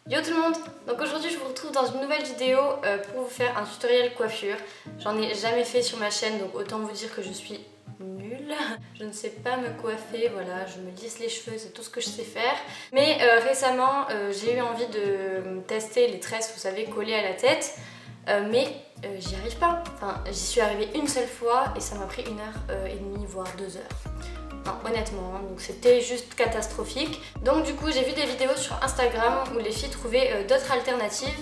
Yo tout le monde, donc aujourd'hui je vous retrouve dans une nouvelle vidéo pour vous faire un tutoriel coiffure. J'en ai jamais fait sur ma chaîne, donc autant vous dire que je suis nulle. Je ne sais pas me coiffer, voilà, je me lisse les cheveux, c'est tout ce que je sais faire. Mais récemment j'ai eu envie de tester les tresses, vous savez, collées à la tête. Mais j'y arrive pas. Enfin, j'y suis arrivée une seule fois et ça m'a pris 1h30 voire 2 heures. Non, honnêtement, hein, donc c'était juste catastrophique. Donc du coup j'ai vu des vidéos sur Instagram où les filles trouvaient d'autres alternatives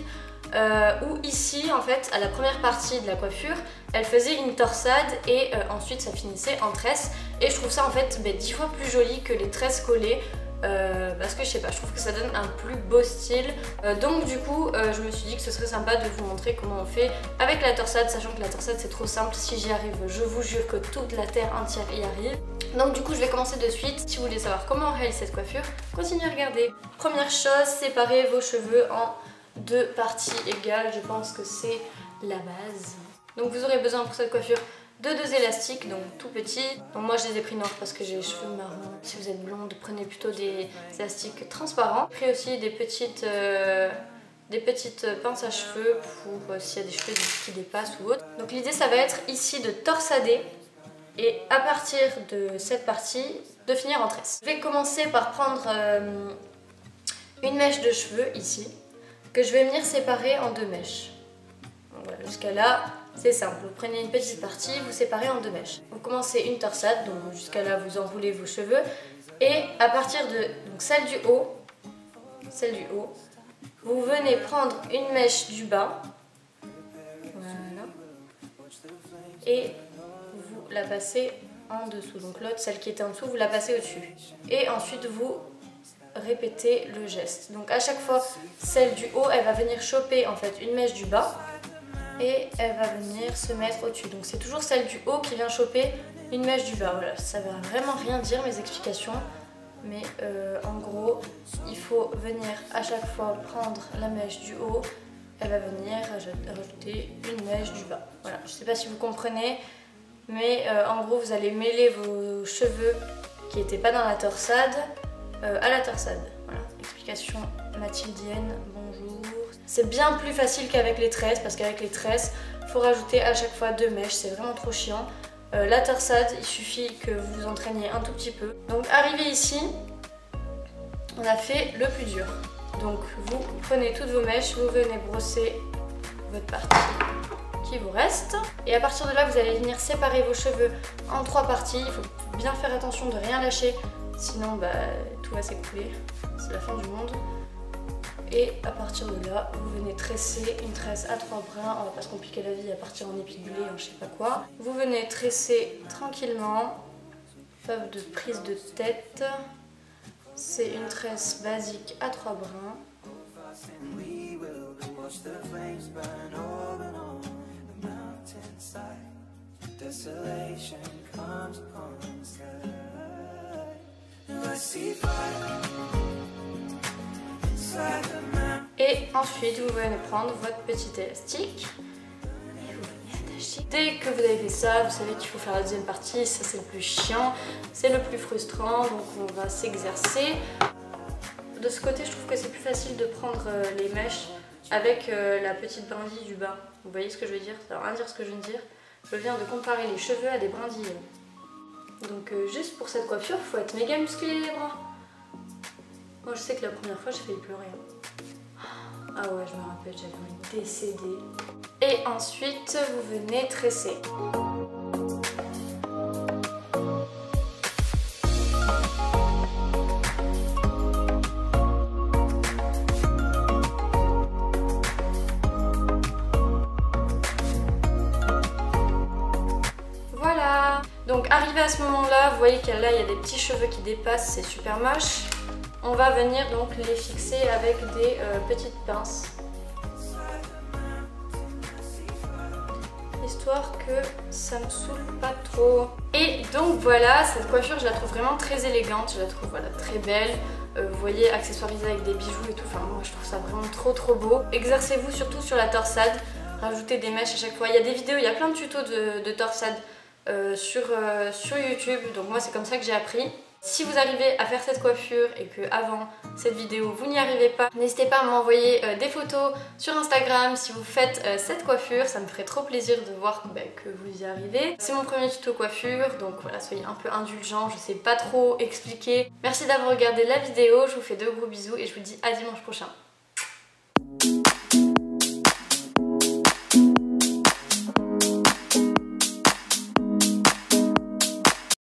où ici en fait à la première partie de la coiffure elles faisaient une torsade et ensuite ça finissait en tresse et je trouve ça en fait 10 fois plus joli que les tresses collées. Parce que je sais pas, je trouve que ça donne un plus beau style. Donc du coup je me suis dit que ce serait sympa de vous montrer comment on fait avec la torsade, sachant que la torsade c'est trop simple. Si j'y arrive, je vous jure que toute la terre entière y arrive. Donc du coup je vais commencer de suite. Si vous voulez savoir comment on réalise cette coiffure, continuez à regarder. Première chose, séparez vos cheveux en 2 parties égales, je pense que c'est la base. Donc vous aurez besoin pour cette coiffure de 2 élastiques, donc tout petits. Donc moi je les ai pris noirs parce que j'ai les cheveux marrons. Si vous êtes blonde, prenez plutôt des élastiques transparents. J'ai pris aussi des petites pinces à cheveux pour s'il y a des cheveux qui dépassent ou autre. Donc l'idée ça va être ici de torsader et à partir de cette partie de finir en tresse. Je vais commencer par prendre une mèche de cheveux ici que je vais venir séparer en 2 mèches. Donc voilà, jusqu'à là c'est simple, vous prenez une petite partie, vous séparez en 2 mèches. Vous commencez une torsade, donc jusqu'à là vous enroulez vos cheveux et à partir de donc celle du haut, vous venez prendre une mèche du bas, voilà, et vous la passez en dessous. Donc l'autre, celle qui était en dessous, vous la passez au-dessus. Et ensuite vous répétez le geste. Donc à chaque fois, celle du haut, elle va venir choper en fait une mèche du bas et elle va venir se mettre au-dessus. Donc c'est toujours celle du haut qui vient choper une mèche du bas. Voilà, ça va vraiment rien dire mes explications. Mais en gros, il faut venir à chaque fois prendre la mèche du haut. Elle va venir rajouter une mèche du bas. Voilà, je ne sais pas si vous comprenez. Mais en gros, vous allez mêler vos cheveux qui n'étaient pas dans la torsade à la torsade. Voilà, explication mathildienne, bonjour. C'est bien plus facile qu'avec les tresses, parce qu'avec les tresses, il faut rajouter à chaque fois 2 mèches, c'est vraiment trop chiant. La torsade, il suffit que vous vous entraîniez un tout petit peu. Donc arrivé ici, on a fait le plus dur. Donc vous prenez toutes vos mèches, vous venez brosser votre partie qui vous reste. Et à partir de là, vous allez venir séparer vos cheveux en 3 parties. Il faut bien faire attention de rien lâcher, sinon tout va s'écouler. C'est la fin du monde. Et à partir de là, vous venez tresser une tresse à 3 brins. On va pas se compliquer la vie à partir en épilé, en je sais pas quoi. Vous venez tresser tranquillement. Pas de prise de tête. C'est une tresse basique à 3 brins. Et ensuite vous venez prendre votre petit élastique et vous venez attacher. Dès que vous avez fait ça, vous savez qu'il faut faire la deuxième partie. Ça c'est le plus chiant, c'est le plus frustrant, donc on va s'exercer. De ce côté je trouve que c'est plus facile de prendre les mèches avec la petite brindille du bas. Vous voyez ce que je veux dire? Ça veut rien dire ce que je viens de dire. Je viens de comparer les cheveux à des brindilles. Donc juste pour cette coiffure, il faut être méga musclé les bras. Moi je sais que la première fois j'ai failli pleurer. Ah ouais, je me rappelle, j'avais envie de décéder. Et ensuite vous venez tresser. Voilà. Donc arrivé à ce moment-là, vous voyez qu'il y a des petits cheveux qui dépassent, c'est super moche. On va venir donc les fixer avec des petites pinces. Histoire que ça me saoule pas trop. Et donc voilà, cette coiffure je la trouve vraiment très élégante, je la trouve voilà, très belle. Vous voyez, accessoirisée avec des bijoux et tout, enfin moi je trouve ça vraiment trop beau. Exercez-vous surtout sur la torsade, rajoutez des mèches à chaque fois. Il y a des vidéos, il y a plein de tutos de torsade sur YouTube, donc moi c'est comme ça que j'ai appris. Si vous arrivez à faire cette coiffure et que avant cette vidéo vous n'y arrivez pas, n'hésitez pas à m'envoyer des photos sur Instagram si vous faites cette coiffure, ça me ferait trop plaisir de voir que vous y arrivez. C'est mon premier tuto coiffure, donc voilà, soyez un peu indulgents, je sais pas trop expliquer. Merci d'avoir regardé la vidéo, je vous fais de gros bisous et je vous dis à dimanche prochain.